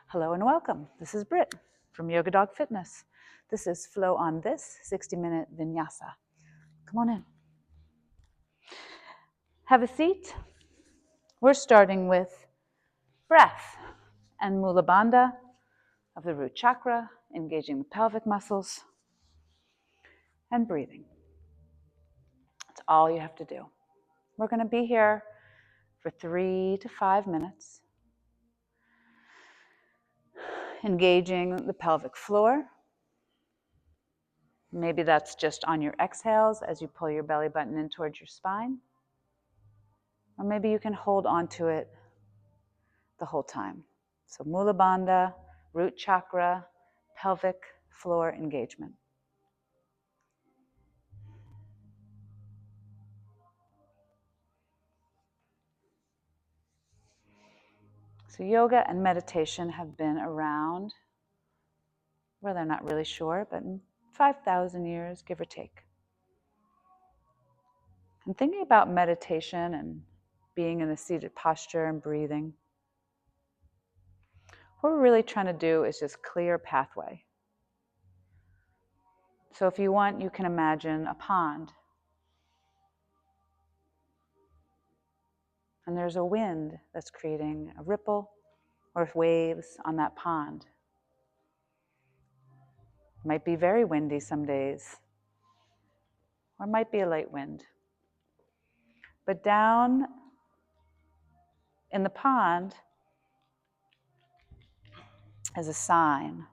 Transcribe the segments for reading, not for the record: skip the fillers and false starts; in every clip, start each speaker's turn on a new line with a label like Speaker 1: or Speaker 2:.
Speaker 1: Hello and welcome. This is Britt from Yoga Dog Fitness. This is Flow on This 60-minute Vinyasa. Come on in. Have a seat. We're starting with breath and Mula Bandha of the root chakra, engaging the pelvic muscles, and breathing. That's all you have to do. We're going to be here for 3 to 5 minutes, engaging the pelvic floor. Maybe that's just on your exhales as you pull your belly button in towards your spine. Or maybe you can hold on to it the whole time. So Mula Bandha, root chakra, pelvic floor engagement. So yoga and meditation have been around, well, they're not really sure, but in 5,000 years, give or take. And thinking about meditation and being in a seated posture and breathing, what we're really trying to do is just clear a pathway. So if you want, you can imagine a pond. And there's a wind that's creating a ripple or waves on that pond. It might be very windy some days, or it might be a light wind. But down in the pond is a sign,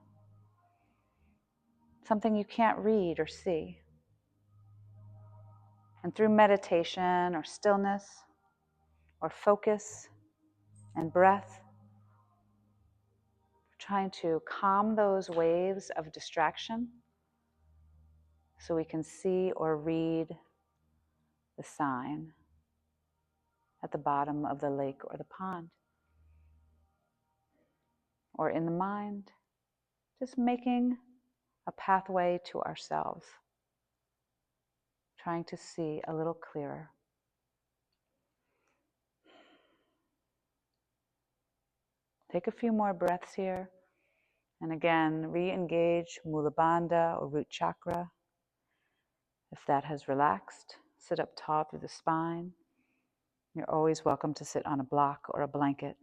Speaker 1: something you can't read or see. And through meditation or stillness or focus and breath, we're trying to calm those waves of distraction so we can see or read the sign at the bottom of the lake or the pond. Or in the mind, just making a pathway to ourselves, trying to see a little clearer. Take a few more breaths here. And again, re-engage Mula Bandha or root chakra. If that has relaxed, sit up tall through the spine. You're always welcome to sit on a block or a blanket.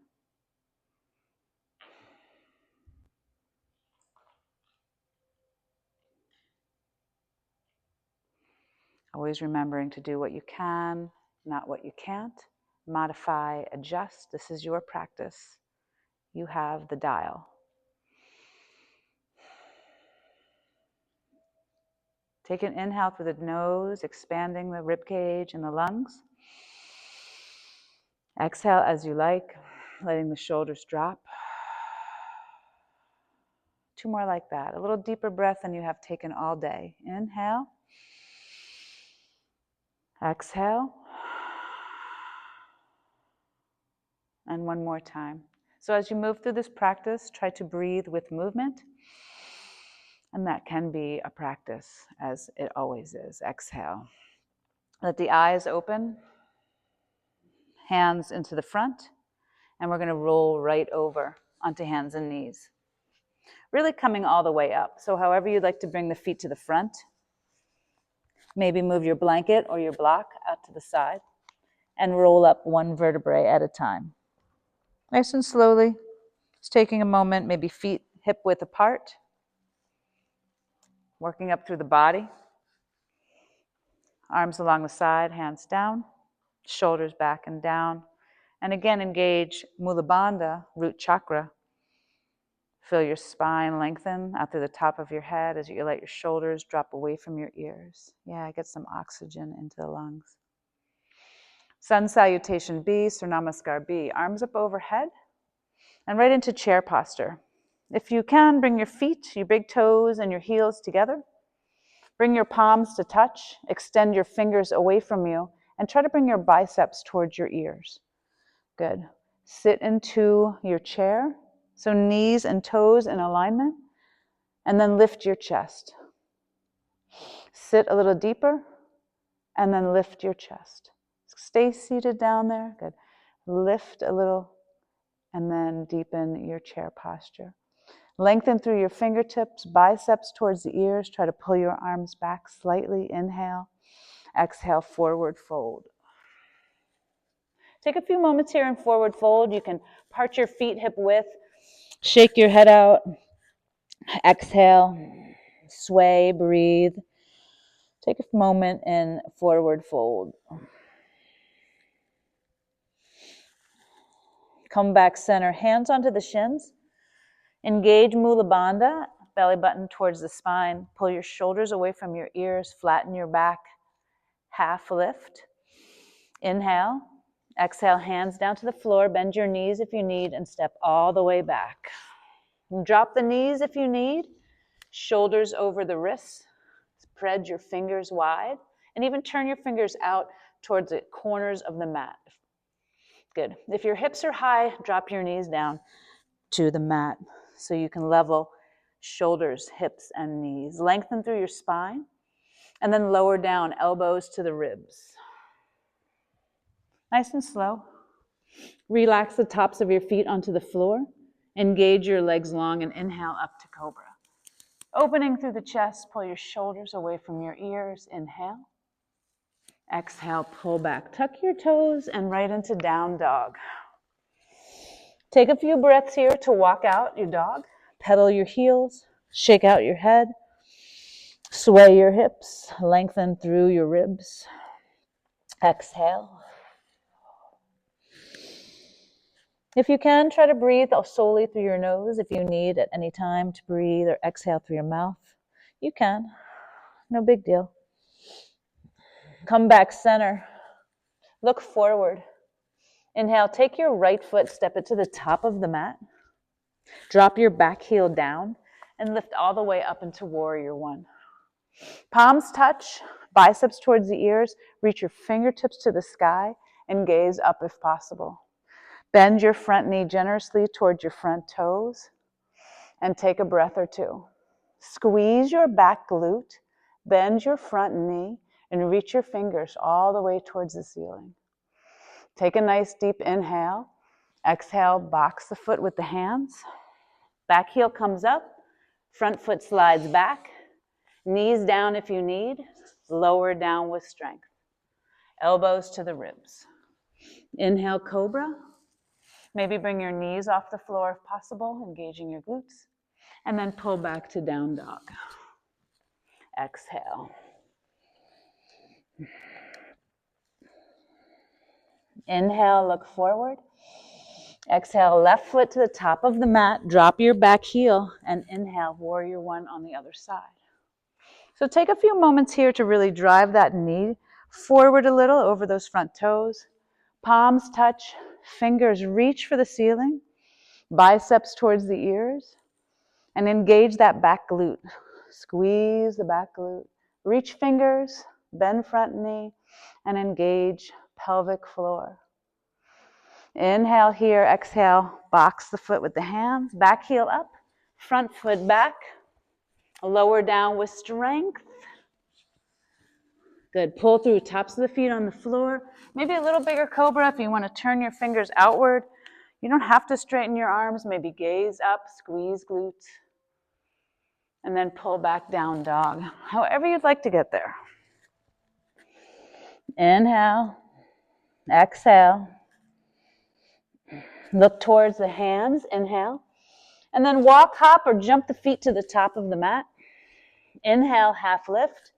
Speaker 1: Always remembering to do what you can, not what you can't. Modify, adjust. This is your practice. You have the dial. Take an inhale through the nose, expanding the rib cage and the lungs. Exhale as you like, letting the shoulders drop. 2 more like that. A little deeper breath than you have taken all day. Inhale. Exhale. And 1 more time. So as you move through this practice, try to breathe with movement. And that can be a practice, as it always is. Exhale. Let the eyes open. Hands into the front. And we're going to roll right over onto hands and knees. Really coming all the way up. So however you'd like to bring the feet to the front. Maybe move your blanket or your block out to the side. And roll up 1 vertebrae at a time. Nice and slowly. Just taking a moment, maybe feet hip width apart. Working up through the body. Arms along the side, hands down. Shoulders back and down. And again, engage Mula Bandha, root chakra. Feel your spine lengthen out through the top of your head as you let your shoulders drop away from your ears. Yeah, get some oxygen into the lungs. Sun Salutation B, Sur Namaskar B. Arms up overhead and right into chair posture. If you can, bring your feet, your big toes and your heels together. Bring your palms to touch. Extend your fingers away from you and try to bring your biceps towards your ears. Good. Sit into your chair. So knees and toes in alignment. And then lift your chest. Sit a little deeper and then lift your chest. Stay seated down there. Good. Lift a little and then deepen your chair posture. Lengthen through your fingertips, biceps towards the ears. Try to pull your arms back slightly. Inhale. Exhale, forward fold. Take a few moments here in forward fold. You can part your feet hip width. Shake your head out. Exhale. Sway, breathe. Take a moment in forward fold. Come back center, hands onto the shins. Engage Mula Bandha, belly button towards the spine. Pull your shoulders away from your ears, flatten your back, half lift. Inhale. Exhale, hands down to the floor. Bend your knees if you need and step all the way back. Drop the knees if you need. Shoulders over the wrists. Spread your fingers wide and even turn your fingers out towards the corners of the mat. Good. If your hips are high, drop your knees down to the mat so you can level shoulders, hips, and knees. Lengthen through your spine and then lower down, elbows to the ribs. Nice and slow. Relax the tops of your feet onto the floor. Engage your legs long and inhale up to cobra. Opening through the chest, pull your shoulders away from your ears. Inhale. Exhale, pull back. Tuck your toes and right into down dog. Take a few breaths here to walk out your dog. Pedal your heels. Shake out your head. Sway your hips. Lengthen through your ribs. Exhale. If you can, try to breathe solely through your nose. If you need at any time to breathe or exhale through your mouth, you can. No big deal. Come back center. Look forward. Inhale, take your right foot, step it to the top of the mat. Drop your back heel down and lift all the way up into warrior one. Palms touch, biceps towards the ears. Reach your fingertips to the sky and gaze up if possible. Bend your front knee generously towards your front toes and take a breath or two. Squeeze your back glute, bend your front knee, and reach your fingers all the way towards the ceiling. Take a nice deep inhale. Exhale, box the foot with the hands. Back heel comes up, front foot slides back. Knees down if you need, lower down with strength. Elbows to the ribs. Inhale, cobra. Maybe bring your knees off the floor if possible, engaging your glutes. And then pull back to down dog. Exhale. Inhale, look forward. Exhale, left foot to the top of the mat. Drop your back heel and inhale, warrior one on the other side. So take a few moments here to really drive that knee forward a little over those front toes. Palms touch, fingers reach for the ceiling, biceps towards the ears, and engage that back glute. Squeeze the back glute. Reach fingers, bend front knee, and engage pelvic floor. Inhale here, exhale, box the foot with the hands, back heel up, front foot back, lower down with strength. Good, pull through tops of the feet on the floor. Maybe a little bigger cobra if you want to turn your fingers outward. You don't have to straighten your arms, maybe gaze up, squeeze glutes, and then pull back down dog. However you'd like to get there. Inhale, exhale. Look towards the hands, inhale. And then walk, hop, or jump the feet to the top of the mat. Inhale, half lift.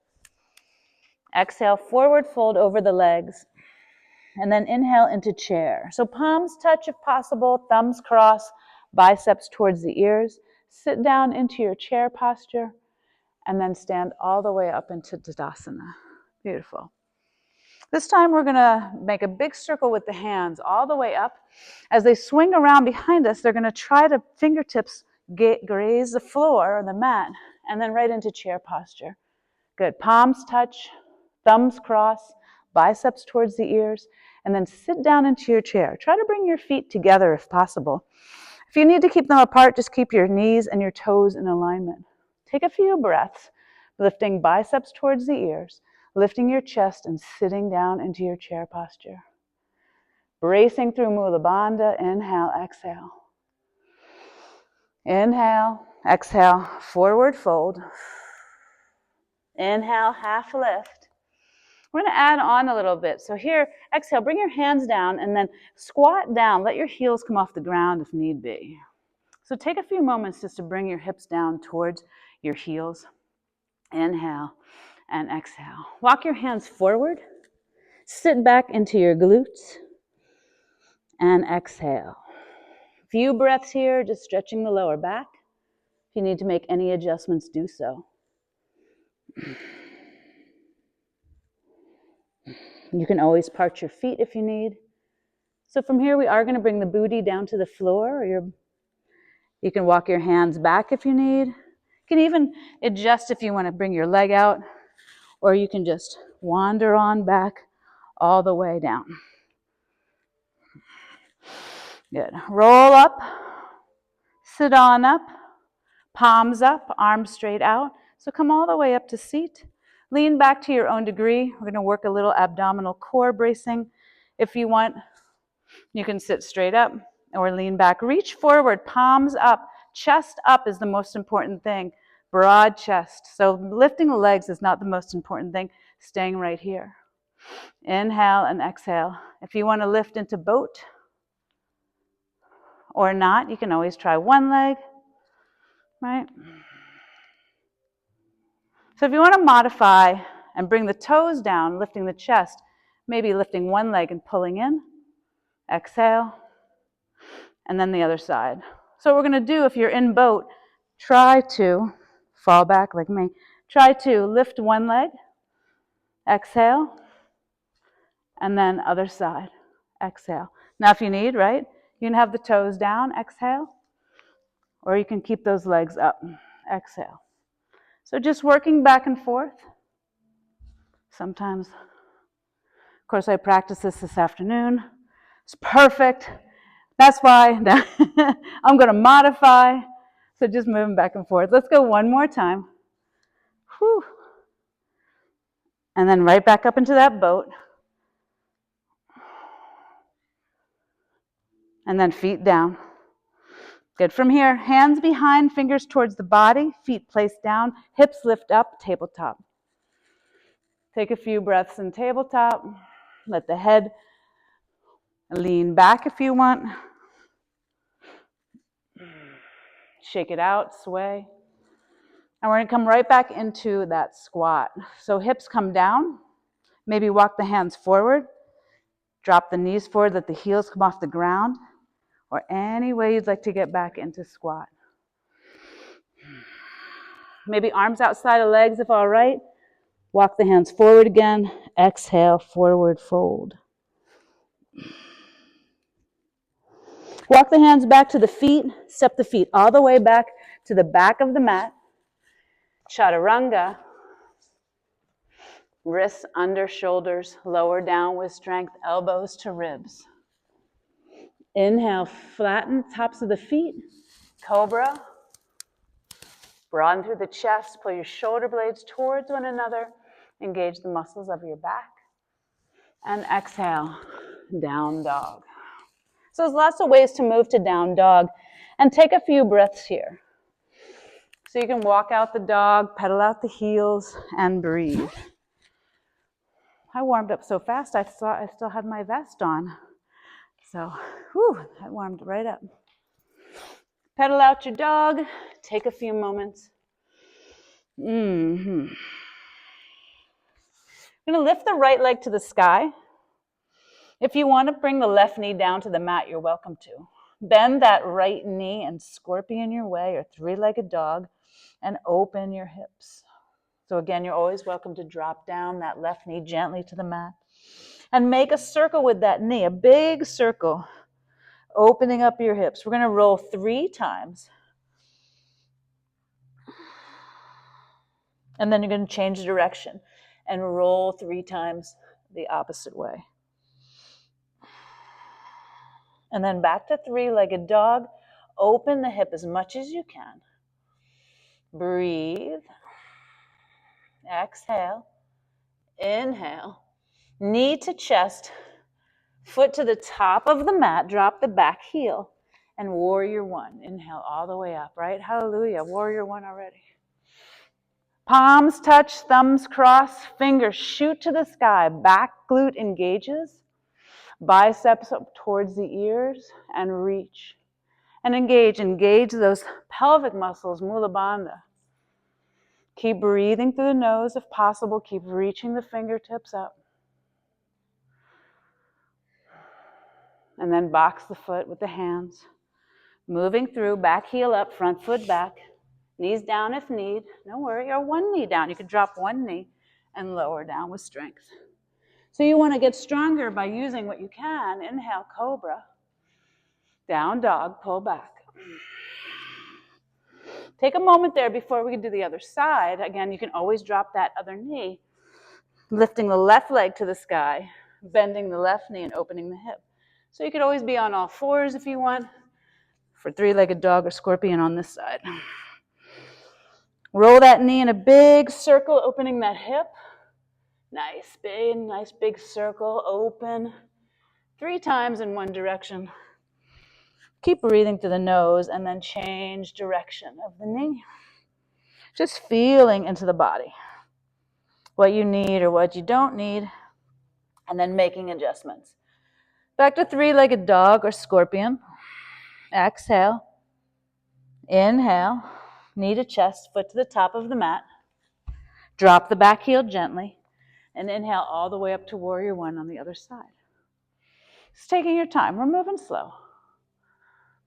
Speaker 1: Exhale, forward fold over the legs. And then inhale into chair. So palms touch if possible, thumbs cross, biceps towards the ears. Sit down into your chair posture and then stand all the way up into Tadasana. Beautiful. This time we're going to make a big circle with the hands all the way up. As they swing around behind us, they're going to try to fingertips graze the floor or the mat and then right into chair posture. Good. Palms touch, thumbs cross, biceps towards the ears, and then sit down into your chair. Try to bring your feet together if possible. If you need to keep them apart, just keep your knees and your toes in alignment. Take a few breaths, lifting biceps towards the ears, lifting your chest and sitting down into your chair posture. Bracing through Mula Bandha. Inhale, exhale. Inhale, exhale, forward fold. Inhale, half lift. We're going to add on a little bit. So here, exhale, bring your hands down and then squat down. Let your heels come off the ground if need be. So take a few moments just to bring your hips down towards your heels. Inhale and exhale. Walk your hands forward. Sit back into your glutes. And exhale. Few breaths here, just stretching the lower back. If you need to make any adjustments, do so. You can always part your feet if you need. So from here, we are going to bring the booty down to the floor. You can walk your hands back if you need. You can even adjust if you want to bring your leg out, or you can just wander on back all the way down. Good. Roll up, sit on up, palms up, arms straight out. So come all the way up to seat. Lean back to your own degree. We're going to work a little abdominal core bracing. If you want, you can sit straight up or lean back. Reach forward, palms up. Chest up is the most important thing. Broad chest. So lifting the legs is not the most important thing. Staying right here. Inhale and exhale. If you want to lift into boat or not, you can always try one leg, right? So if you want to modify and bring the toes down, lifting the chest, maybe lifting one leg and pulling in, exhale, and then the other side. So what we're going to do, if you're in boat, try to fall back like me. Try to lift one leg, exhale, and then other side, exhale. Now if you need, right, you can have the toes down, exhale, or you can keep those legs up, exhale. So just working back and forth. Sometimes, of course, I practiced this afternoon. It's perfect. That's why I'm going to modify. So just moving back and forth. Let's go one more time. Whew. And then right back up into that boat. And then feet down. Good. From here, hands behind, fingers towards the body, feet placed down, hips lift up, tabletop. Take a few breaths in tabletop. Let the head lean back if you want. Shake it out, sway. And we're going to come right back into that squat. So hips come down. Maybe walk the hands forward. Drop the knees forward, let the heels come off the ground. Or any way you'd like to get back into squat. Maybe arms outside of legs if all right. Walk the hands forward again. Exhale, forward fold. Walk the hands back to the feet. Step the feet all the way back to the back of the mat. Chaturanga. Wrists under shoulders, lower down with strength, elbows to ribs. Inhale, flatten tops of the feet. Cobra. Broaden through the chest, pull your shoulder blades towards one another. Engage the muscles of your back. And exhale, down dog. So there's lots of ways to move to down dog. And take a few breaths here. So you can walk out the dog, pedal out the heels, and breathe. I warmed up so fast, I thought I still had my vest on. So, I warmed right up. Pedal out your dog. Take a few moments. You're going to lift the right leg to the sky. If you want to bring the left knee down to the mat, you're welcome to. Bend that right knee and scorpion your way, or three-legged dog, and open your hips. So again, you're always welcome to drop down that left knee gently to the mat. And make a circle with that knee, a big circle, opening up your hips. We're going to roll 3 times. And then you're going to change direction and roll 3 times the opposite way. And then back to three-legged dog. Open the hip as much as you can. Breathe. Exhale. Inhale. Knee to chest. Foot to the top of the mat, drop the back heel, and warrior one. Inhale all the way up, right? Hallelujah, warrior one already. Palms touch, thumbs cross, fingers shoot to the sky, back glute engages, biceps up towards the ears, and reach. And engage those pelvic muscles, Mula Bandha. Keep breathing through the nose if possible, keep reaching the fingertips up. And then box the foot with the hands. Moving through, back heel up, front foot back. Knees down if need, no worry, or one knee down. You can drop one knee and lower down with strength. So you want to get stronger by using what you can. Inhale, cobra. Down dog, pull back. Take a moment there before we do the other side. Again, you can always drop that other knee, lifting the left leg to the sky, bending the left knee and opening the hip. So you could always be on all fours if you want, for three-legged dog or scorpion on this side. Roll that knee in a big circle, opening that hip. Nice big circle, open. 3 times in one direction. Keep breathing through the nose and then change direction of the knee. Just feeling into the body. What you need or what you don't need, and then making adjustments. Back to three-legged dog or scorpion. Exhale. Inhale. Knee to chest, foot to the top of the mat. Drop the back heel gently. And inhale all the way up to warrior one on the other side. Just taking your time. We're moving slow.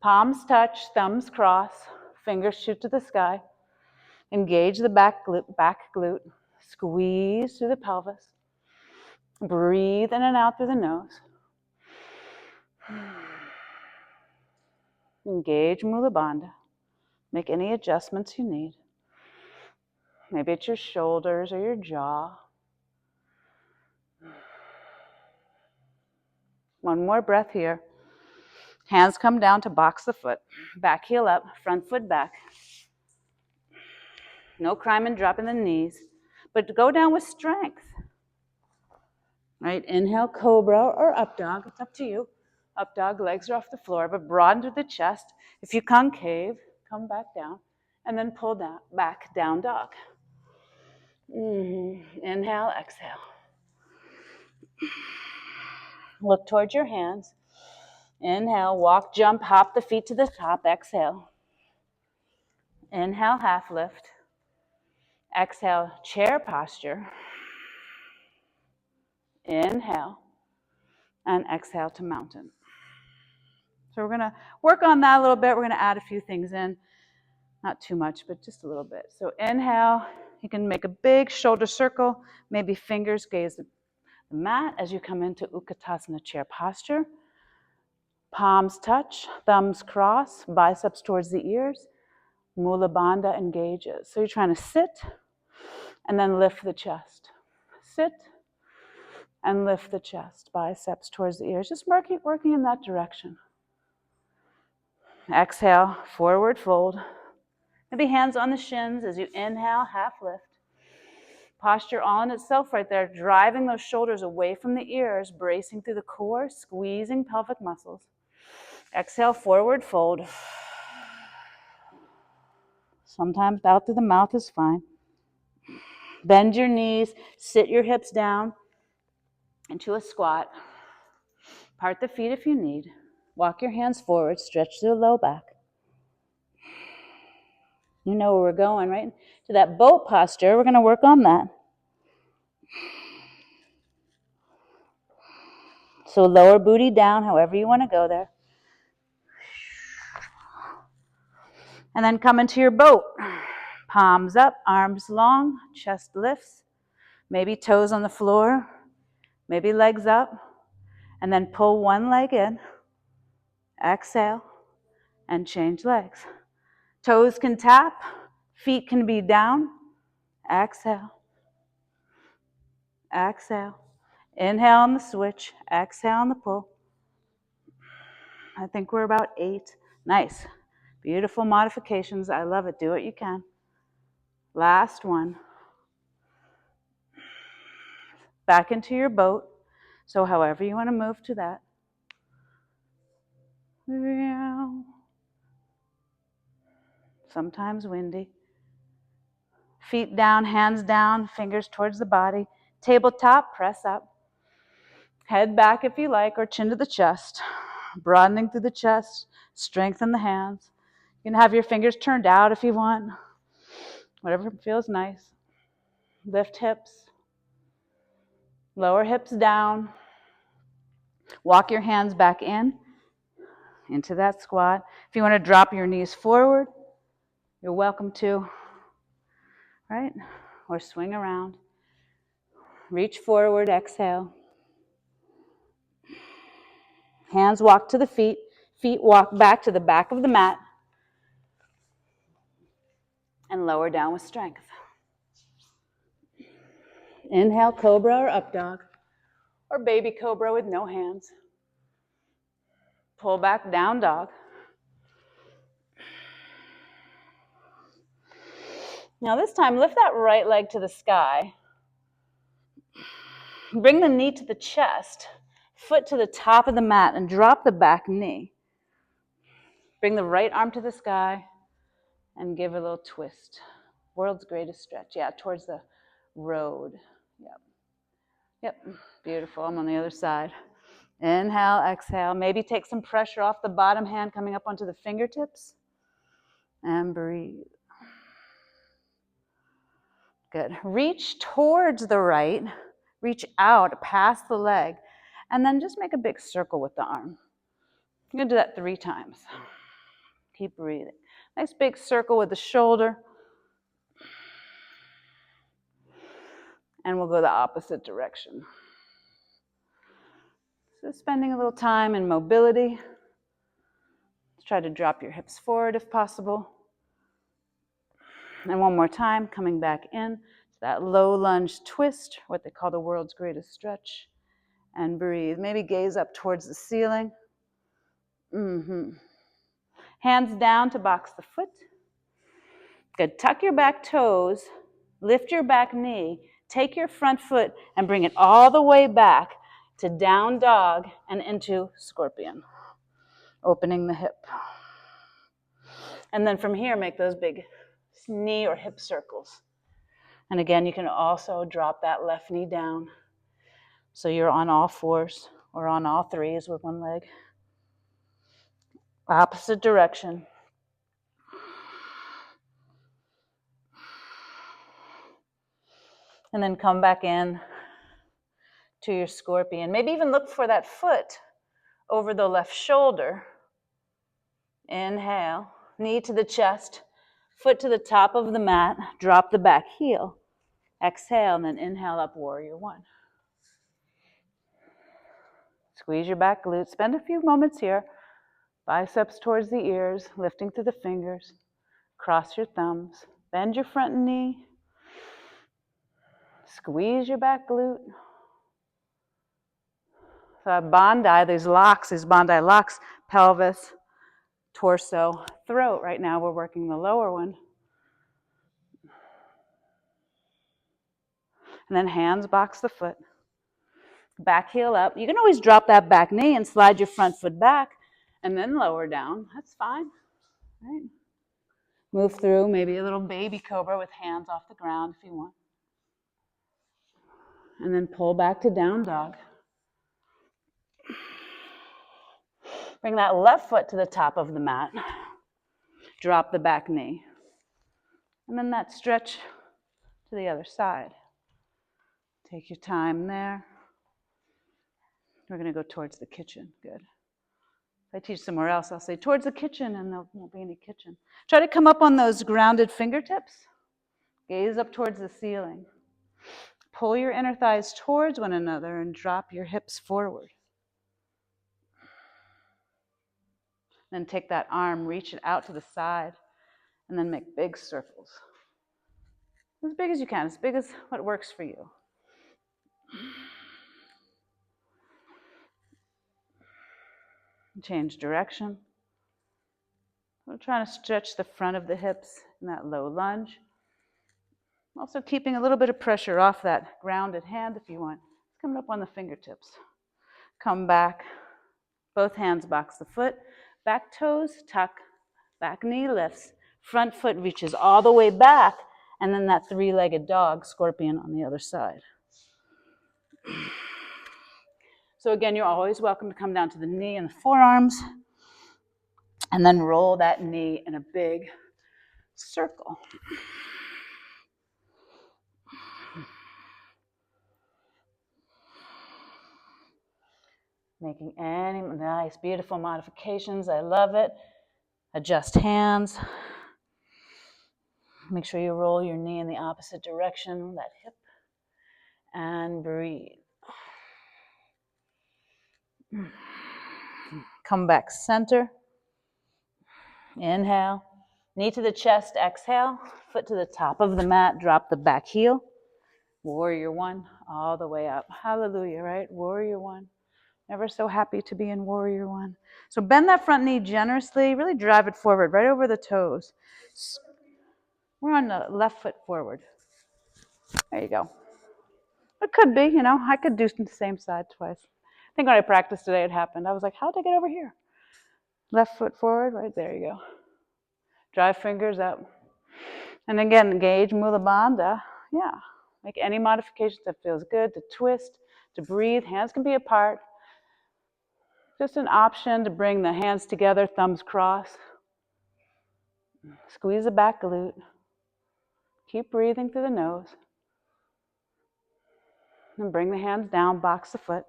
Speaker 1: Palms touch, thumbs cross, fingers shoot to the sky. Engage the back glute. Squeeze through the pelvis. Breathe in and out through the nose. Engage Mula Bandha. Make any adjustments you need. Maybe it's your shoulders or your jaw. One more breath here. Hands come down to box the foot. Back heel up, front foot back. No crime in dropping the knees, but go down with strength. Right? Inhale, cobra or up dog. It's up to you. Up dog, legs are off the floor, but broaden to the chest. If you concave, come back down, and then pull down, back, down dog. Inhale, exhale. Look towards your hands. Inhale, walk, jump, hop the feet to the top. Exhale. Inhale, half lift. Exhale, chair posture. Inhale, and exhale to mountain. So we're going to work on that a little bit. We're going to add a few things in. Not too much, but just a little bit. So inhale, you can make a big shoulder circle. Maybe fingers gaze the mat as you come into Utkatasana chair posture. Palms touch, thumbs cross, biceps towards the ears. Mula Bandha engages. So you're trying to sit and then lift the chest. Sit and lift the chest, biceps towards the ears. Just keep working in that direction. Exhale, forward fold. Maybe hands on the shins as you inhale, half lift. Posture all in itself right there, driving those shoulders away from the ears, bracing through the core, squeezing pelvic muscles. Exhale, forward fold. Sometimes out through the mouth is fine. Bend your knees, sit your hips down into a squat. Part the feet if you need. Walk your hands forward, stretch through the low back. You know where we're going, right? To that boat posture, we're going to work on that. So lower booty down, however you want to go there. And then come into your boat. Palms up, arms long, chest lifts. Maybe toes on the floor, maybe legs up. And then pull one leg in. Exhale, and change legs. Toes can tap, feet can be down. Exhale. Exhale. Inhale on the switch. Exhale on the pull. I think we're about 8. Nice. Beautiful modifications. I love it. Do what you can. Last one. Back into your boat. So however you want to move to that. Sometimes windy. Feet down, hands down, fingers towards the body. Tabletop, press up. Head back if you like, or chin to the chest. Broadening through the chest, strengthen the hands. You can have your fingers turned out if you want. Whatever feels nice. Lift hips. Lower hips down. Walk your hands back into that squat. If you want to drop your knees forward, you're welcome to. Right? Or swing around. Reach forward, exhale. Hands walk to the feet. Feet walk back to the back of the mat. And lower down with strength. Inhale, cobra or up dog. Or baby cobra with no hands. Pull back, down dog. Now this time, lift that right leg to the sky. Bring the knee to the chest, foot to the top of the mat, and drop the back knee. Bring the right arm to the sky and give a little twist. World's greatest stretch. Yeah, towards the road. Yep, beautiful. I'm on the other side. Inhale, exhale. Maybe take some pressure off the bottom hand coming up onto the fingertips. And breathe. Good. Reach towards the right. Reach out past the leg. And then just make a big circle with the arm. You're going to do that 3 times. Keep breathing. Nice big circle with the shoulder. And we'll go the opposite direction. So spending a little time in mobility. Try to drop your hips forward if possible. And one more time, coming back in to that low lunge twist, what they call the world's greatest stretch. And breathe. Maybe gaze up towards the ceiling. Hands down to box the foot. Good. Tuck your back toes. Lift your back knee. Take your front foot and bring it all the way back to down dog and into scorpion. Opening the hip. And then from here, make those big knee or hip circles. And again, you can also drop that left knee down. So you're on all 4s or on all 3s with one leg. Opposite direction. And then come back in to your scorpion. Maybe even look for that foot over the left shoulder. Inhale, knee to the chest, foot to the top of the mat, drop the back heel. Exhale, and then inhale up, warrior 1. Squeeze your back glutes. Spend a few moments here. Biceps towards the ears, lifting through the fingers. Cross your thumbs. Bend your front knee. Squeeze your back glute. So bandai, these bandai locks, pelvis, torso, throat. Right now we're working the lower one. And then hands box the foot. Back heel up. You can always drop that back knee and slide your front foot back and then lower down. That's fine. Right? Move through maybe a little baby cobra with hands off the ground if you want. And then pull back to down dog. Bring that left foot to the top of the mat. Drop the back knee. And then that stretch to the other side. Take your time there. We're going to go towards the kitchen. Good. If I teach somewhere else, I'll say towards the kitchen, and there won't be any kitchen. Try to come up on those grounded fingertips. Gaze up towards the ceiling. Pull your inner thighs towards one another and drop your hips forward. Then take that arm, reach it out to the side, and then make big circles. As big as you can, as big as what works for you. Change direction. We're trying to stretch the front of the hips in that low lunge. Also keeping a little bit of pressure off that grounded hand if you want. It's coming up on the fingertips. Come back. Both hands box the foot. Back toes tuck, back knee lifts, front foot reaches all the way back, and then that three-legged dog, scorpion on the other side. So again, you're always welcome to come down to the knee and the forearms, and then roll that knee in a big circle. Making any nice, beautiful modifications. I love it. Adjust hands. Make sure you roll your knee in the opposite direction, that hip, and breathe. Come back center. Inhale. Knee to the chest, exhale. Foot to the top of the mat, drop the back heel. Warrior one, all the way up. Hallelujah, right? Warrior one. Never so happy to be in warrior one. So bend that front knee generously, really drive it forward, right over the toes. We're on the left foot forward. There you go. It could be, I could do the same side twice. I think when I practiced today, it happened. I was like, how'd I get over here? Left foot forward, right there you go. Drive fingers up. And again, engage Mula Bandha. Yeah, make any modifications that feels good, to twist, to breathe. Hands can be apart. Just an option to bring the hands together, thumbs cross. Squeeze the back glute. Keep breathing through the nose. And bring the hands down, box the foot.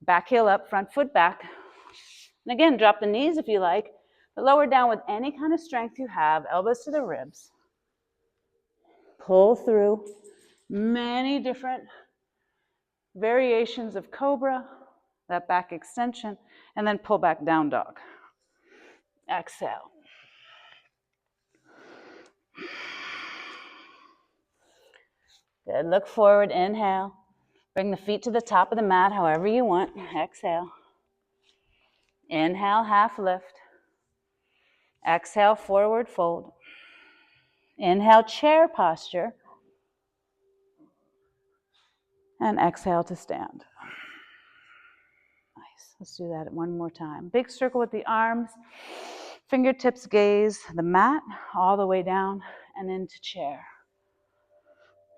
Speaker 1: Back heel up, front foot back. And again, drop the knees if you like, but lower down with any kind of strength you have, elbows to the ribs. Pull through many different variations of cobra, that back extension, and then pull back down dog. Exhale. Good, look forward, inhale. Bring the feet to the top of the mat however you want. Exhale. Inhale, half lift. Exhale, forward fold. Inhale, chair posture. And exhale to stand. Nice. Let's do that one more time. Big circle with the arms. Fingertips gaze the mat all the way down and into chair.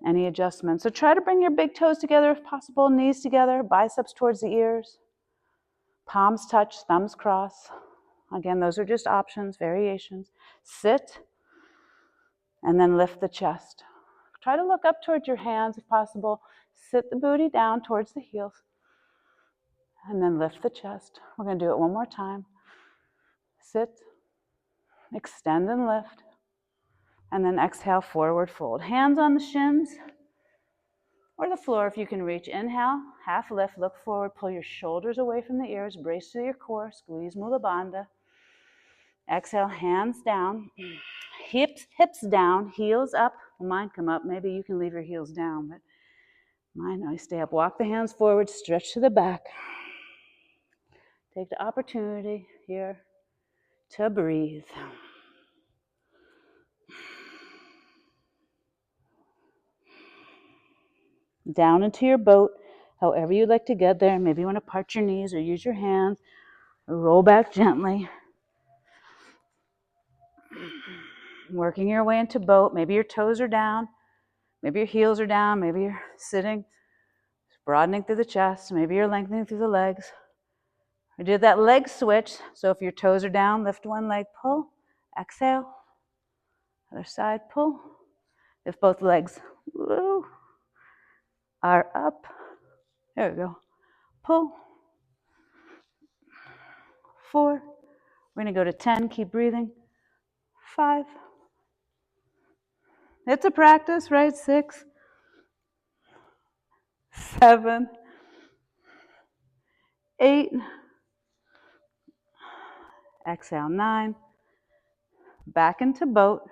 Speaker 1: Any adjustments? So try to bring your big toes together if possible, knees together, biceps towards the ears. Palms touch, thumbs cross. Again, those are just options, variations. Sit, and then lift the chest. Try to look up towards your hands if possible. Sit the booty down towards the heels, and then lift the chest. We're going to do it one more time. Sit, extend and lift, and then exhale, forward fold. Hands on the shins or the floor if you can reach. Inhale, half lift, look forward, pull your shoulders away from the ears, brace through your core, squeeze Mula Bandha. Exhale, hands down, hips down, heels up. Mine come up. Maybe you can leave your heels down, but mine always stay up. Walk the hands forward, stretch to the back. Take the opportunity here to breathe. Down into your boat, however you'd like to get there. Maybe you want to part your knees or use your hands. Or roll back gently. Working your way into boat. Maybe your toes are down. Maybe your heels are down. Maybe you're sitting, broadening through the chest. Maybe you're lengthening through the legs. We did that leg switch. So if your toes are down, lift one leg, pull. Exhale. Other side, pull. If both legs are up, there we go. Pull. 4. We're going to go to 10. Keep breathing. 5. It's a practice, right? 6. 7. 8. Exhale, 9. Back into boat.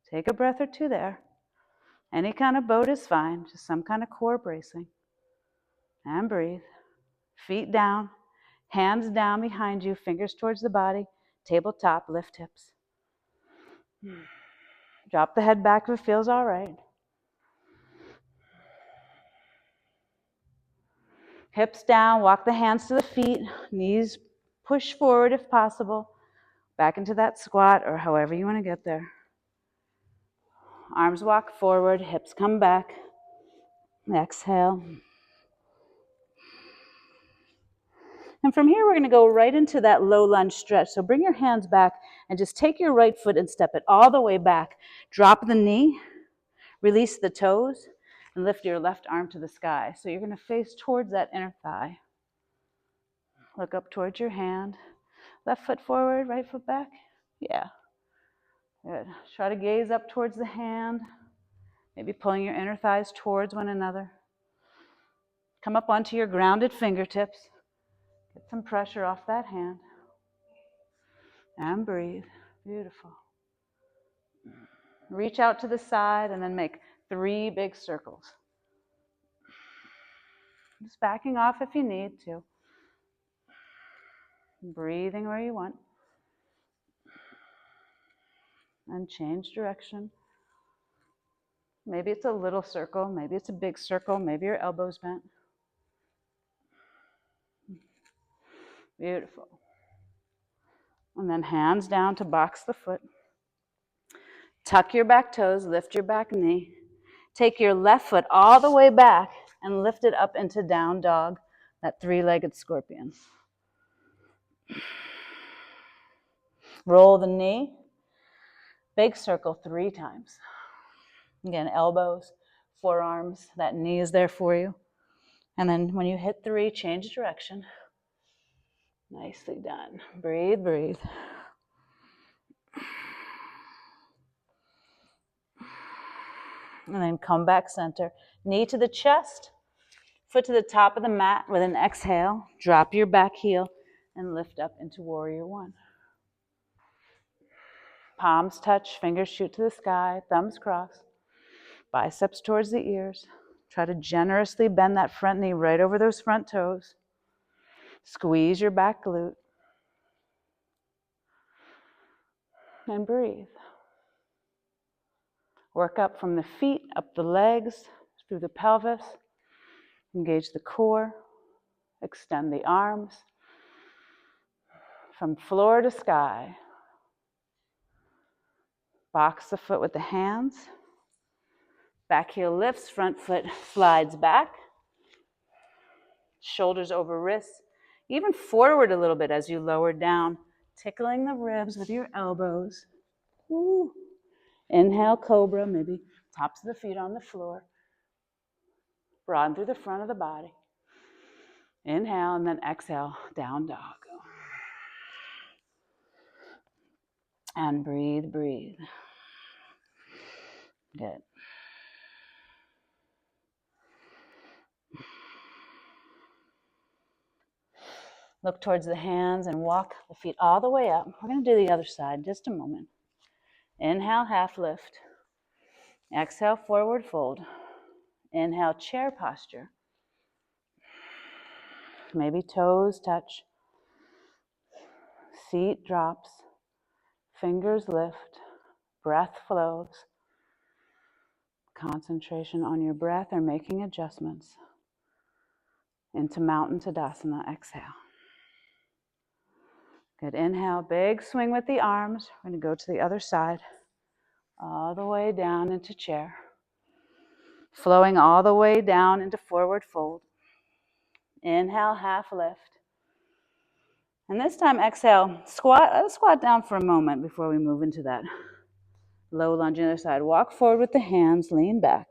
Speaker 1: Take a breath or two there. Any kind of boat is fine, just some kind of core bracing. And breathe. Feet down, hands down behind you, fingers towards the body, tabletop, lift hips. Drop the head back if it feels all right. Hips down, walk the hands to the feet, knees push forward if possible, back into that squat or however you want to get there. Arms walk forward, hips come back. Exhale. And from here, we're going to go right into that low lunge stretch. So bring your hands back and just take your right foot and step it all the way back. Drop the knee, release the toes, and lift your left arm to the sky. So you're going to face towards that inner thigh. Look up towards your hand. Left foot forward, right foot back. Yeah. Good. Try to gaze up towards the hand, maybe pulling your inner thighs towards one another. Come up onto your grounded fingertips. Get some pressure off that hand. And breathe. Beautiful. Reach out to the side and then make 3 big circles. Just backing off if you need to. Breathing where you want. And change direction. Maybe it's a little circle, maybe it's a big circle, maybe your elbows bent. Beautiful. And then hands down to box the foot. Tuck your back toes, lift your back knee. Take your left foot all the way back and lift it up into down dog, that 3-legged scorpion. Roll the knee. Big circle 3 times. Again, elbows, forearms, that knee is there for you. And then when you hit 3, change direction. Nicely done. Breathe, breathe. And then come back center. Knee to the chest, foot to the top of the mat with an exhale. Drop your back heel and lift up into warrior 1. Palms touch, fingers shoot to the sky, thumbs cross, biceps towards the ears. Try to generously bend that front knee right over those front toes. Squeeze your back glute. And breathe. Work up from the feet, up the legs, through the pelvis. Engage the core. Extend the arms. From floor to sky. Box the foot with the hands. Back heel lifts, front foot slides back. Shoulders over wrists. Even forward a little bit as you lower down. Tickling the ribs with your elbows. Ooh. Inhale, cobra, maybe tops of the feet on the floor. Broaden through the front of the body. Inhale, and then exhale, down dog. And breathe, breathe. Good. Look towards the hands and walk the feet all the way up. We're going to do the other side in just a moment. Inhale, half lift. Exhale, forward fold. Inhale, chair posture. Maybe toes touch. Seat drops. Fingers lift. Breath flows. Concentration on your breath or making adjustments. Into Mountain Tadasana, exhale. Good, inhale, big swing with the arms. We're going to go to the other side. All the way down into chair. Flowing all the way down into forward fold. Inhale, half lift. And this time, exhale, squat. Let's squat down for a moment before we move into that low lunge on the other side. Walk forward with the hands, lean back.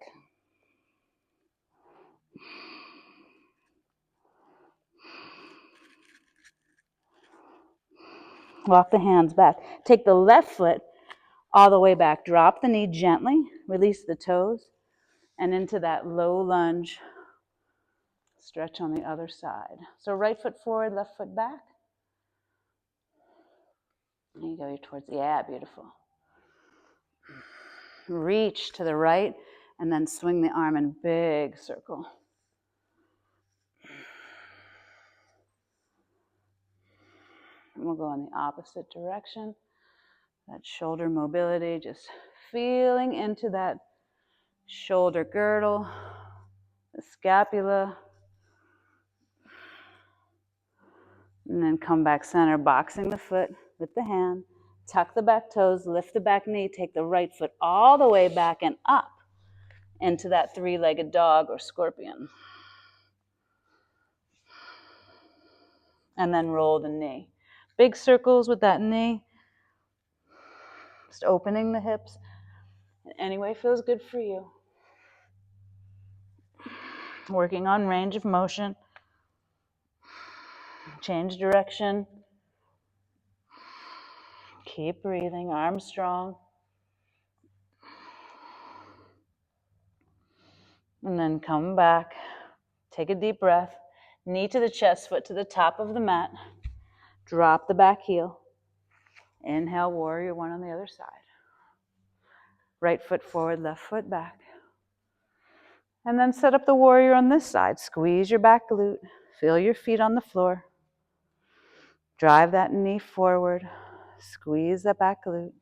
Speaker 1: Walk the hands back. Take the left foot all the way back. Drop the knee gently. Release the toes. And into that low lunge. Stretch on the other side. So right foot forward, left foot back. There you go, you're towards, yeah, beautiful. Reach to the right and then swing the arm in big circle. And we'll go in the opposite direction. That shoulder mobility, just feeling into that shoulder girdle, the scapula, And then come back center, boxing the foot with the hand. Tuck the back toes, lift the back knee, take the right foot all the way back and up into that three-legged dog or scorpion. And then roll the knee. Big circles with that knee. Just opening the hips. Any way feels good for you. Working on range of motion. Change direction. Keep breathing, arms strong. And then come back. Take a deep breath. Knee to the chest, foot to the top of the mat. Drop the back heel. Inhale, warrior one on the other side. Right foot forward, left foot back. And then set up the warrior on this side. Squeeze your back glute. Feel your feet on the floor. Drive that knee forward. Squeeze that back glute.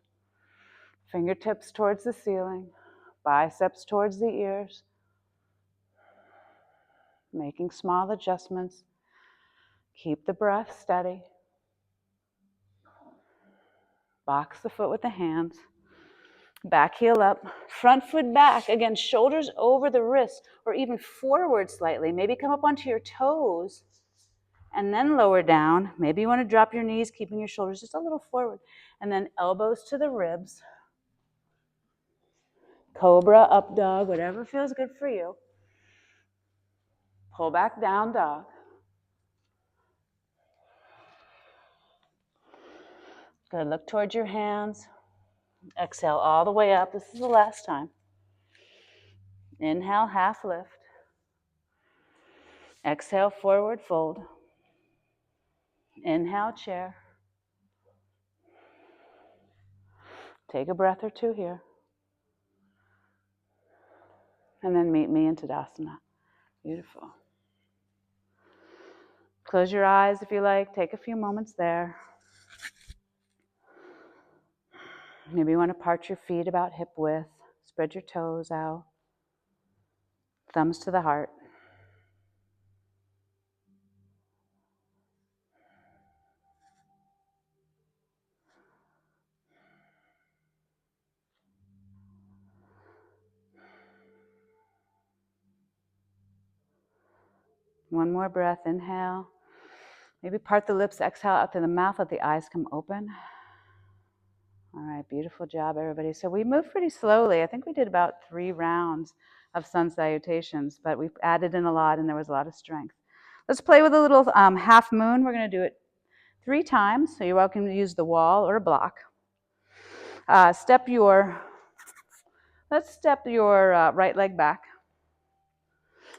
Speaker 1: Fingertips towards the ceiling. Biceps towards the ears. Making small adjustments. Keep the breath steady. Box the foot with the hands. Back heel up. Front foot back. Again, shoulders over the wrists or even forward slightly. Maybe come up onto your toes and then lower down. Maybe you want to drop your knees, keeping your shoulders just a little forward. And then elbows to the ribs. Cobra, up dog, whatever feels good for you. Pull back, down dog. Good, look towards your hands. Exhale all the way up. This is the last time. Inhale, half lift. Exhale, forward fold. Inhale, chair. Take a breath or two here. And then meet me in Tadasana. Beautiful. Close your eyes if you like. Take a few moments there. Maybe you want to part your feet about hip width. Spread your toes out. Thumbs to the heart. One more breath. Inhale. Maybe part the lips. Exhale out through the mouth. Let the eyes come open. All right, beautiful job, everybody. So we moved pretty slowly. I think we did about 3 rounds of sun salutations, but we've added in a lot, and there was a lot of strength. Let's play with a little half moon. We're going to do it 3 times, so you're welcome to use the wall or a block. Let's step your right leg back.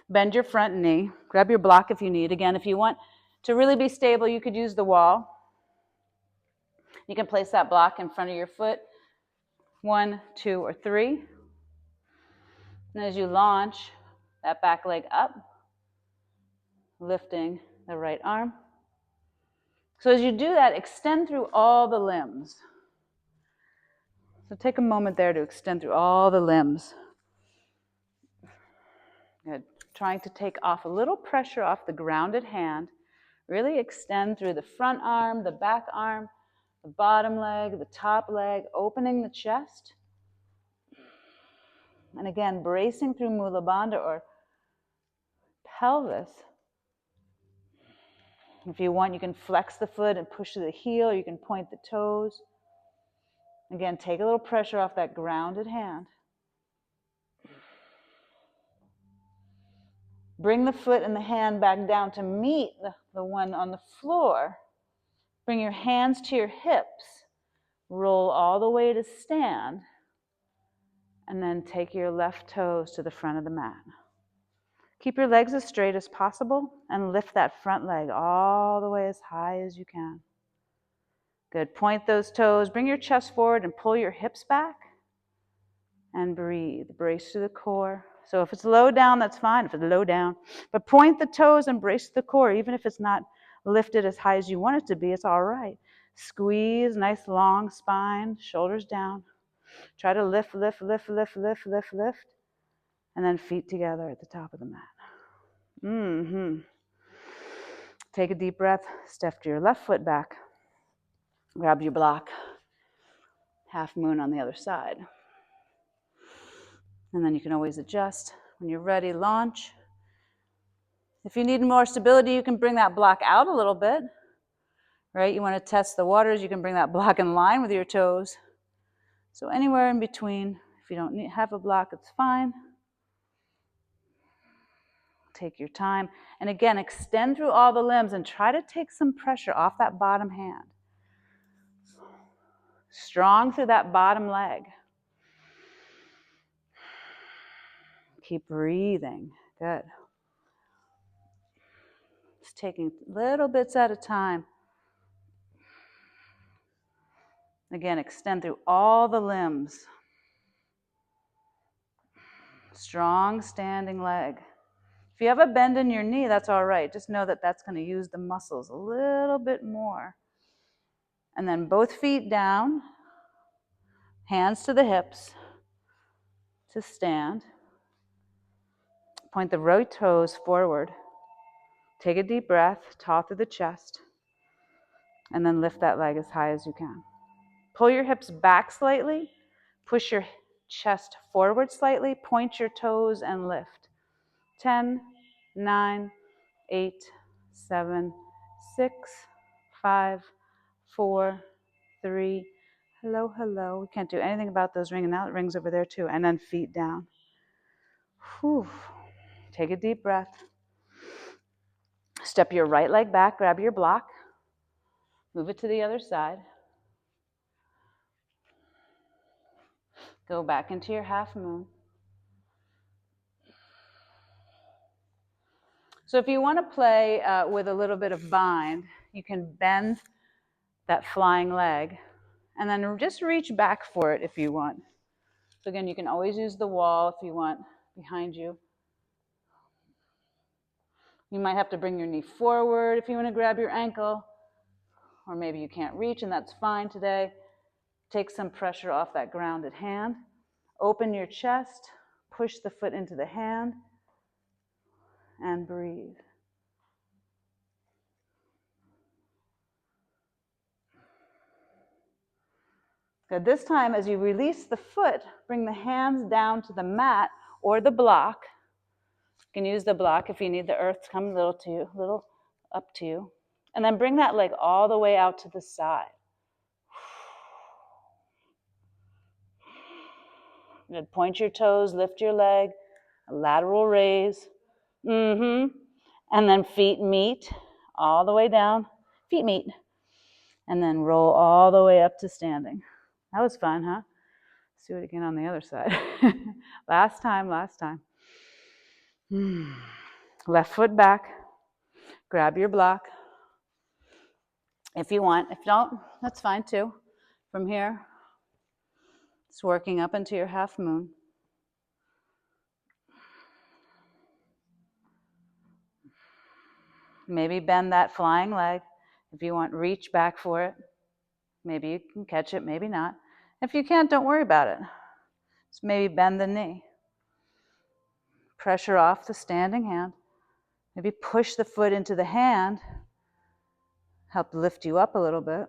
Speaker 1: Bend your front knee. Grab your block if you need. Again, if you want to really be stable, you could use the wall. You can place that block in front of your foot. 1, 2, or 3. And as you launch that back leg up, lifting the right arm. So as you do that, extend through all the limbs. So take a moment there to extend through all the limbs. Good. Trying to take off a little pressure off the grounded hand. Really extend through the front arm, the back arm, the bottom leg, the top leg, opening the chest. And again, bracing through Mula Bandha or pelvis. If you want, you can flex the foot and push to the heel. You can point the toes. Again, take a little pressure off that grounded hand. Bring the foot and the hand back down to meet the one on the floor. Bring your hands to your hips. Roll all the way to stand. And then take your left toes to the front of the mat. Keep your legs as straight as possible and lift that front leg all the way as high as you can. Good. Point those toes. Bring your chest forward and pull your hips back. And breathe. Brace to the core. So if it's low down, that's fine. If it's low down. But point the toes and brace the core. Even if it's not lifted as high as you want it to be, it's all right. Squeeze. Nice long spine. Shoulders down. Try to lift, lift, lift, lift, lift, lift, lift. And then feet together at the top of the mat. Take a deep breath, step your left foot back, grab your block, half moon on the other side. And then you can always adjust. When you're ready, launch. If you need more stability, you can bring that block out a little bit, right? You want to test the waters, you can bring that block in line with your toes. So anywhere in between, if you don't have a block, it's fine. Take your time. And again, extend through all the limbs and try to take some pressure off that bottom hand. Strong through that bottom leg. Keep breathing. Good. Just taking little bits at a time. Again, extend through all the limbs. Strong standing leg. If you have a bend in your knee, that's all right. Just know that that's going to use the muscles a little bit more. And then both feet down, hands to the hips to stand. Point the right toes forward. Take a deep breath, taut through the chest, and then lift that leg as high as you can. Pull your hips back slightly, push your chest forward slightly, point your toes and lift. 10, 9, 8, 7, 6, 5, 4, 3. Hello, hello. We can't do anything about those rings. Now it rings over there too. And then feet down. Whew. Take a deep breath. Step your right leg back, grab your block. Move it to the other side. Go back into your half moon. So if you want to play with a little bit of bind, you can bend that flying leg and then just reach back for it if you want. So again, you can always use the wall if you want behind you. You might have to bring your knee forward if you want to grab your ankle, or maybe you can't reach, and that's fine today. Take some pressure off that grounded hand. Open your chest, push the foot into the hand, and breathe. Good. This time, as you release the foot, bring the hands down to the mat or the block. You can use the block if you need the earth to come a little up to you. And then bring that leg all the way out to the side. Good. Point your toes, lift your leg, a lateral raise. And then feet meet all the way down. Feet meet. And then roll all the way up to standing. That was fun, huh? Let's do it again on the other side. Last time. Left foot back. Grab your block. If you want. If you don't, that's fine too. From here, it's working up into your half moon. Maybe bend that flying leg. If you want, reach back for it. Maybe you can catch it, maybe not. If you can't, don't worry about it. Just maybe bend the knee. Pressure off the standing hand. Maybe push the foot into the hand. Help lift you up a little bit.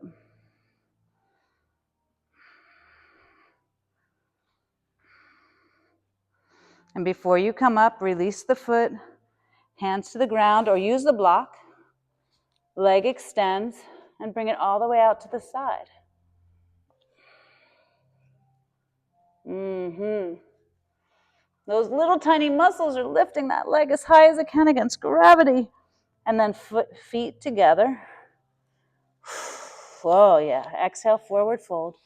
Speaker 1: And before you come up, release the foot, hands to the ground, or use the block. Leg extends, and bring it all the way out to the side. Those little tiny muscles are lifting that leg as high as it can against gravity. And then feet together. Oh, yeah. Exhale, forward fold.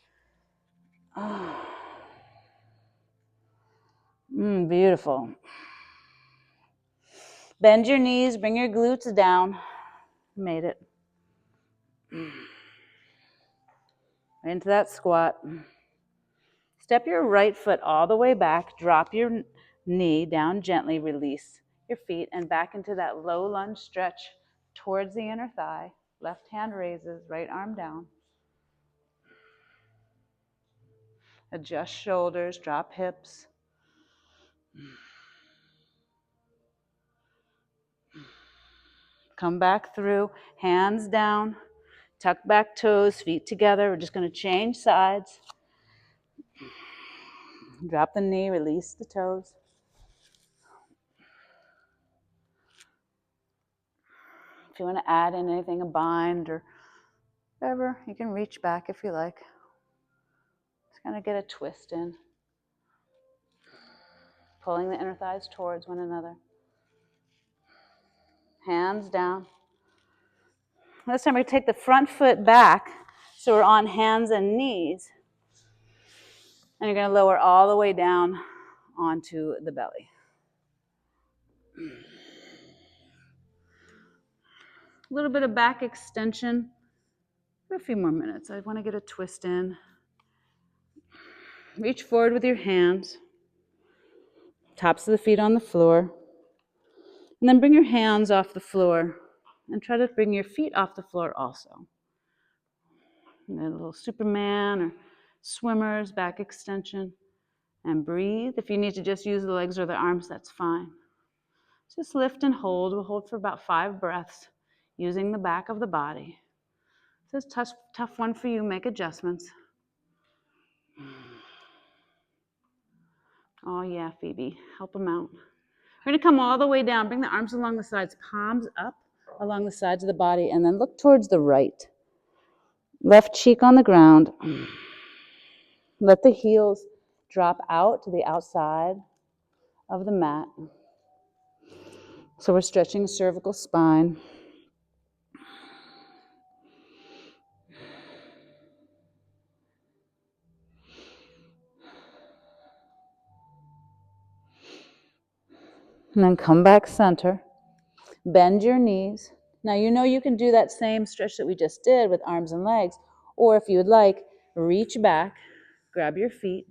Speaker 1: Beautiful. Bend your knees, bring your glutes down. Made it. Into that squat. Step your right foot all the way back. Drop your knee down gently. Release your feet and back into that low lunge stretch towards the inner thigh. Left hand raises, right arm down. Adjust shoulders, drop hips. Come back through, hands down, tuck back toes, feet together. We're just going to change sides. Drop the knee, release the toes. If you want to add in anything, a bind or whatever, you can reach back if you like. Just kind of get a twist in. Pulling the inner thighs towards one another. Hands down. This time we're going to take the front foot back so we're on hands and knees. And you're going to lower all the way down onto the belly. A little bit of back extension for a few more minutes. I want to get a twist in. Reach forward with your hands. Tops of the feet on the floor. And then bring your hands off the floor and try to bring your feet off the floor also. And a little Superman or swimmers, back extension. And breathe. If you need to just use the legs or the arms, that's fine. Just lift and hold. We'll hold for about 5 breaths using the back of the body. It's a tough one for you. Make adjustments. Oh yeah, Phoebe, help them out. We're going to come all the way down. Bring the arms along the sides, palms up along the sides of the body, and then look towards the right. Left cheek on the ground. Let the heels drop out to the outside of the mat. So we're stretching the cervical spine. And then come back center. Bend your knees. Now you know you can do that same stretch that we just did with arms and legs, or if you would like, reach back, grab your feet.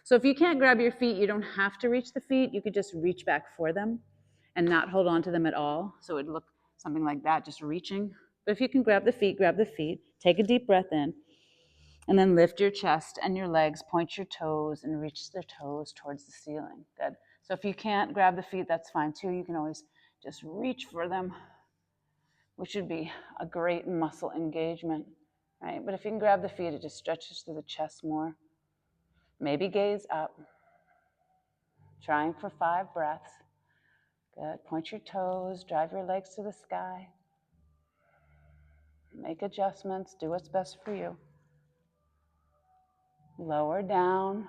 Speaker 1: So if you can't grab your feet, you don't have to reach the feet. You could just reach back for them and not hold on to them at all. So it would look something like that, just reaching. But if you can grab the feet, grab the feet. Take a deep breath in. And then lift your chest and your legs, point your toes, and reach the toes towards the ceiling. Good. So if you can't grab the feet, that's fine too. You can always just reach for them, which would be a great muscle engagement, right? But if you can grab the feet, it just stretches through the chest more. Maybe gaze up. Trying for 5 breaths. Good. Point your toes, drive your legs to the sky. Make adjustments, do what's best for you. Lower down,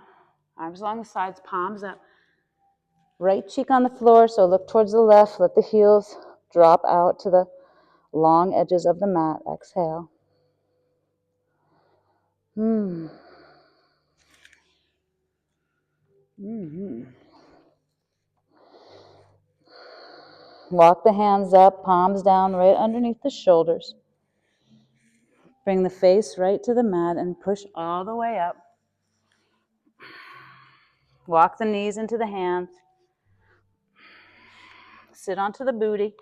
Speaker 1: arms along the sides, palms up. Right cheek on the floor, so look towards the left. Let the heels drop out to the long edges of the mat. Exhale. Walk the hands up, palms down, right underneath the shoulders. Bring the face right to the mat and push all the way up. Walk the knees into the hands. Sit onto the booty.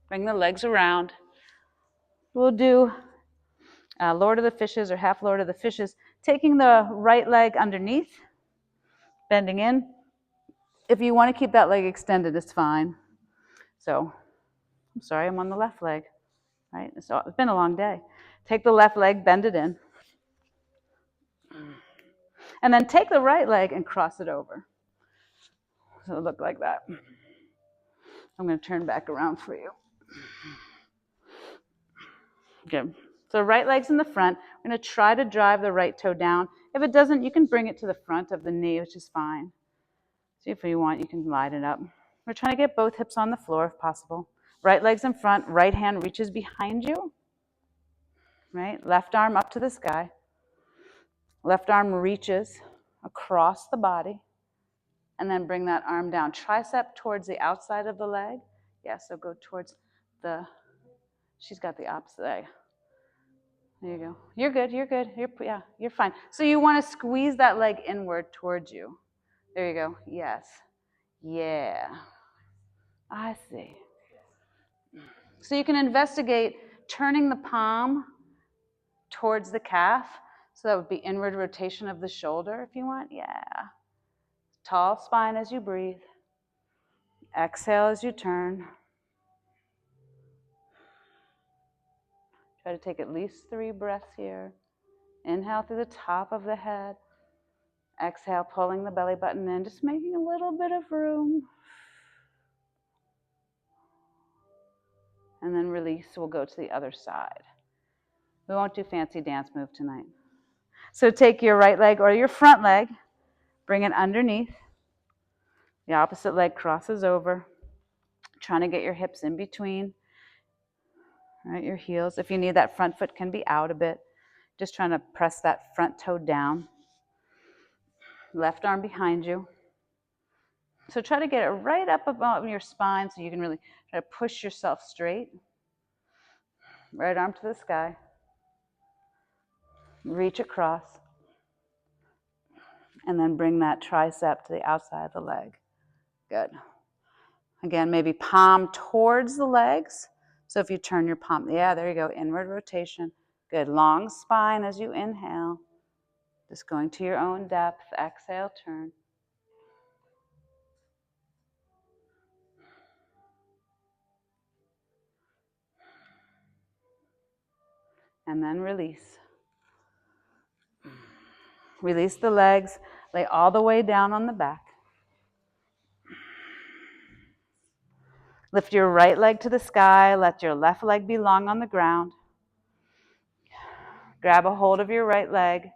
Speaker 1: Bring the legs around. We'll do Lord of the Fishes or half Lord of the Fishes, taking the right leg underneath, bending in. If you want to keep that leg extended, it's fine. So, I'm sorry, I'm on the left leg, right? So it's been a long day. Take the left leg, bend it in. And then take the right leg and cross it over. So it'll look like that. I'm going to turn back around for you. Good. So right leg's in the front. We're going to try to drive the right toe down. If it doesn't, you can bring it to the front of the knee, which is fine. See if you want, you can line it up. We're trying to get both hips on the floor if possible. Right leg's in front, right hand reaches behind you. Right? Left arm up to the sky. Left arm reaches across the body. And then bring that arm down. Tricep towards the outside of the leg. Yeah, so go towards she's got the opposite leg. There you go. You're good, you're good. You're fine. So you want to squeeze that leg inward towards you. There you go. Yes. Yeah. I see. So you can investigate turning the palm towards the calf. So that would be inward rotation of the shoulder if you want. Yeah. Tall spine as you breathe. Exhale as you turn. Try to take at least 3 breaths here. Inhale through the top of the head. Exhale, pulling the belly button in, just making a little bit of room. And then release, we'll go to the other side. We won't do fancy dance move tonight. So take your right leg or your front leg, bring it underneath. The opposite leg crosses over. Trying to get your hips in between, right, your heels. If you need, that front foot can be out a bit. Just trying to press that front toe down. Left arm behind you. So try to get it right up above your spine so you can really try to push yourself straight. Right arm to the sky. Reach across. And then bring that tricep to the outside of the leg. Good. Again, maybe palm towards the legs. So if you turn your palm, yeah, there you go, inward rotation. Good, long spine as you inhale. Just going to your own depth. Exhale, turn. And then release. Release the legs. Lay all the way down on the back. Lift your right leg to the sky. Let your left leg be long on the ground. Grab a hold of your right leg.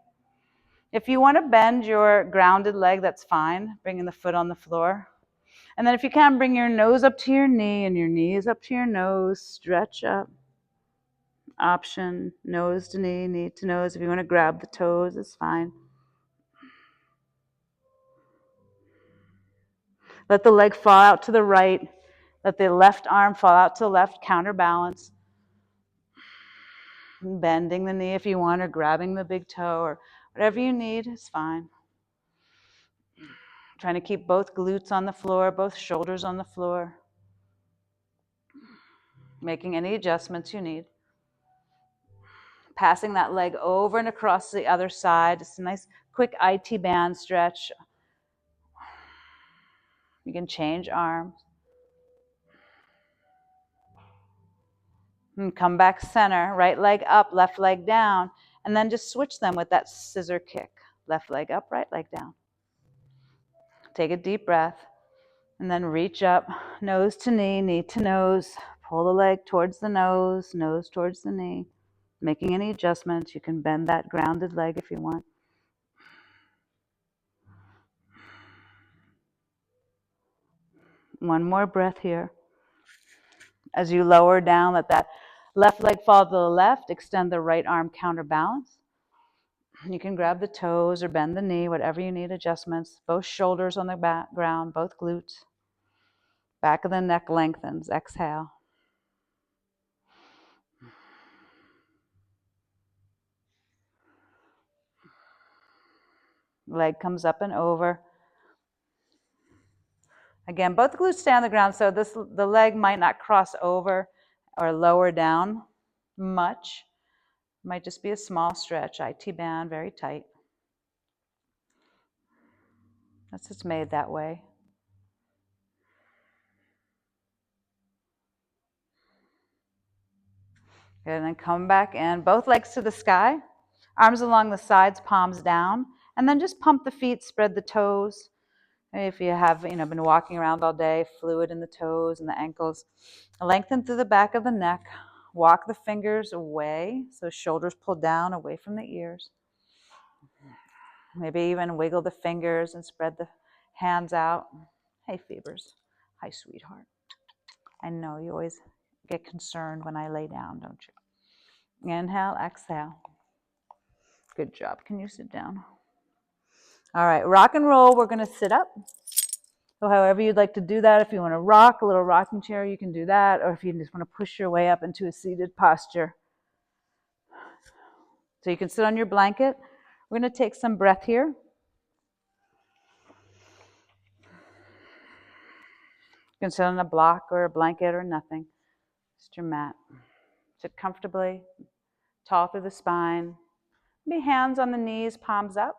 Speaker 1: If you want to bend your grounded leg, that's fine, bringing the foot on the floor. And then if you can, bring your nose up to your knee and your knees up to your nose. Stretch up. Option, nose to knee, knee to nose. If you want to grab the toes, it's fine. Let the leg fall out to the right. Let the left arm fall out to the left, counterbalance. Bending the knee if you want, or grabbing the big toe, or whatever you need is fine. Trying to keep both glutes on the floor, both shoulders on the floor. Making any adjustments you need. Passing that leg over and across to the other side. Just a nice quick IT band stretch. You can change arms. And come back center, right leg up, left leg down, and then just switch them with that scissor kick. Left leg up, right leg down. Take a deep breath, and then reach up, nose to knee to nose. Pull the leg towards the nose towards the knee. Making any adjustments, you can bend that grounded leg if you want. One more breath here. As you lower down, let that left leg fall to the left, extend the right arm counterbalance. You can grab the toes or bend the knee, whatever you need adjustments. Both shoulders on the back ground, both glutes. Back of the neck lengthens. Exhale. Leg comes up and over. Again, both glutes stay on the ground, so the leg might not cross over or lower down much. Might just be a small stretch. IT band, very tight. That's just made that way. Good, and then come back in. Both legs to the sky. Arms along the sides, palms down. And then just pump the feet, spread the toes. If you have, been walking around all day, fluid in the toes and the ankles. Lengthen through the back of the neck. Walk the fingers away, so shoulders pull down away from the ears. Maybe even wiggle the fingers and spread the hands out. Hey, Fevers. Hi, sweetheart. I know you always get concerned when I lay down, don't you? Inhale, exhale. Good job. Can you sit down? All right, rock and roll. We're going to sit up. So however you'd like to do that, if you want to rock, a little rocking chair, you can do that. Or if you just want to push your way up into a seated posture. So you can sit on your blanket. We're going to take some breath here. You can sit on a block or a blanket or nothing. Just your mat. Sit comfortably, tall through the spine. Maybe hands on the knees, palms up.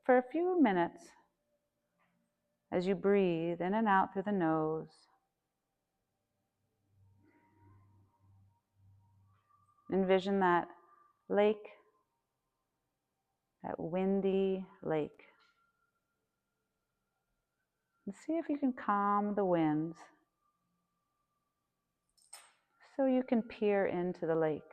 Speaker 1: for a few minutes, as you breathe in and out through the nose, envision that lake, that windy lake. And see if you can calm the winds so you can peer into the lake.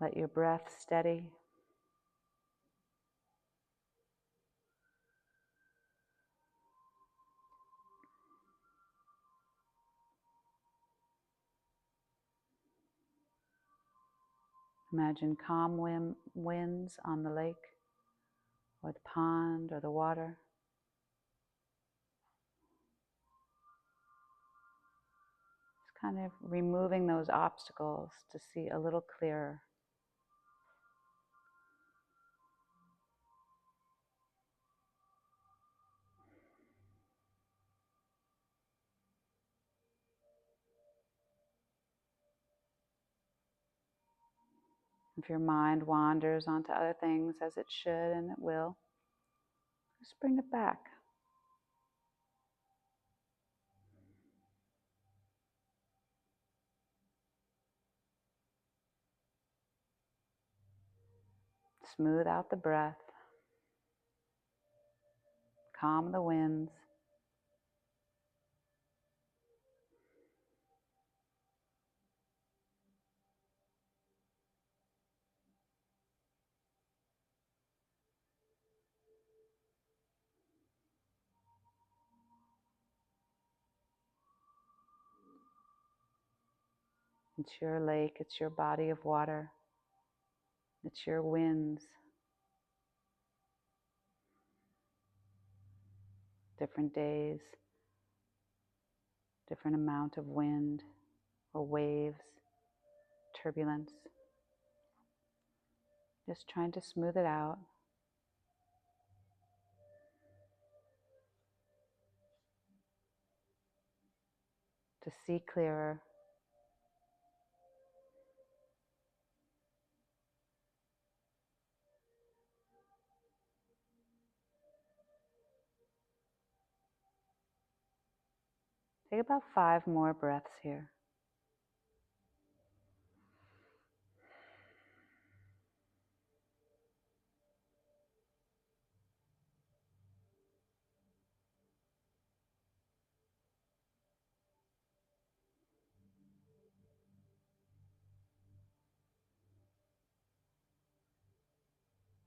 Speaker 1: Let your breath steady. Imagine calm winds on the lake, or the pond, or the water. Just kind of removing those obstacles to see a little clearer. If your mind wanders onto other things, as it should and it will, just bring it back. Smooth out the breath. Calm the winds. It's your lake, it's your body of water, it's your winds. Different days, different amount of wind or waves, turbulence. Just trying to smooth it out. To see clearer. Take about 5 more breaths here.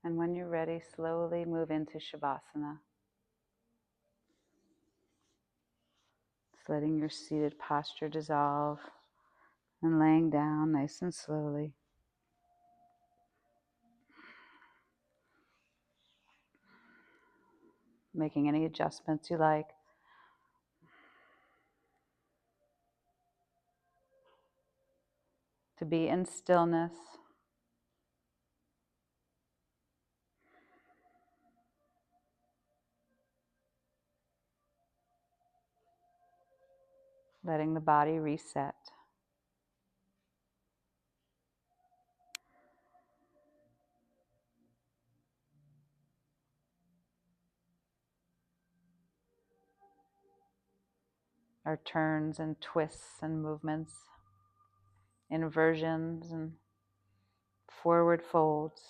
Speaker 1: And when you're ready, slowly move into Shavasana. Just letting your seated posture dissolve and laying down nice and slowly. Making any adjustments you like. To be in stillness. Letting the body reset. Our turns and twists and movements, inversions and forward folds.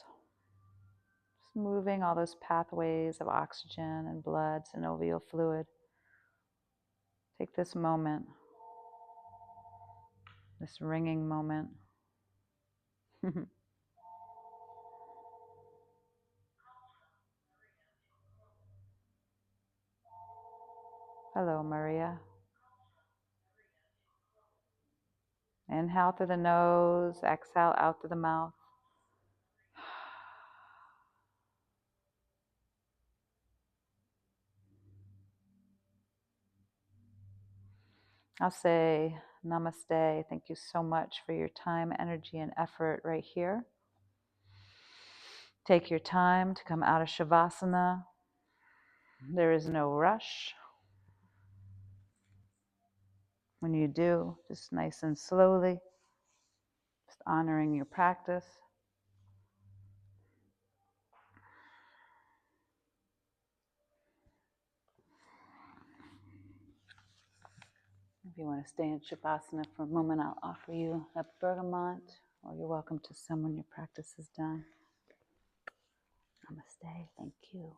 Speaker 1: Just moving all those pathways of oxygen and blood, synovial fluid. Take this moment, this ringing moment. Hello, Maria. Inhale through the nose, exhale out through the mouth. I'll say namaste. Thank you so much for your time, energy, and effort right here. Take your time to come out of Shavasana. There is no rush. When you do, just nice and slowly, just honoring your practice. If you want to stay in Shavasana for a moment, I'll offer you a bergamot, or you're welcome to some when your practice is done. Namaste. Thank you.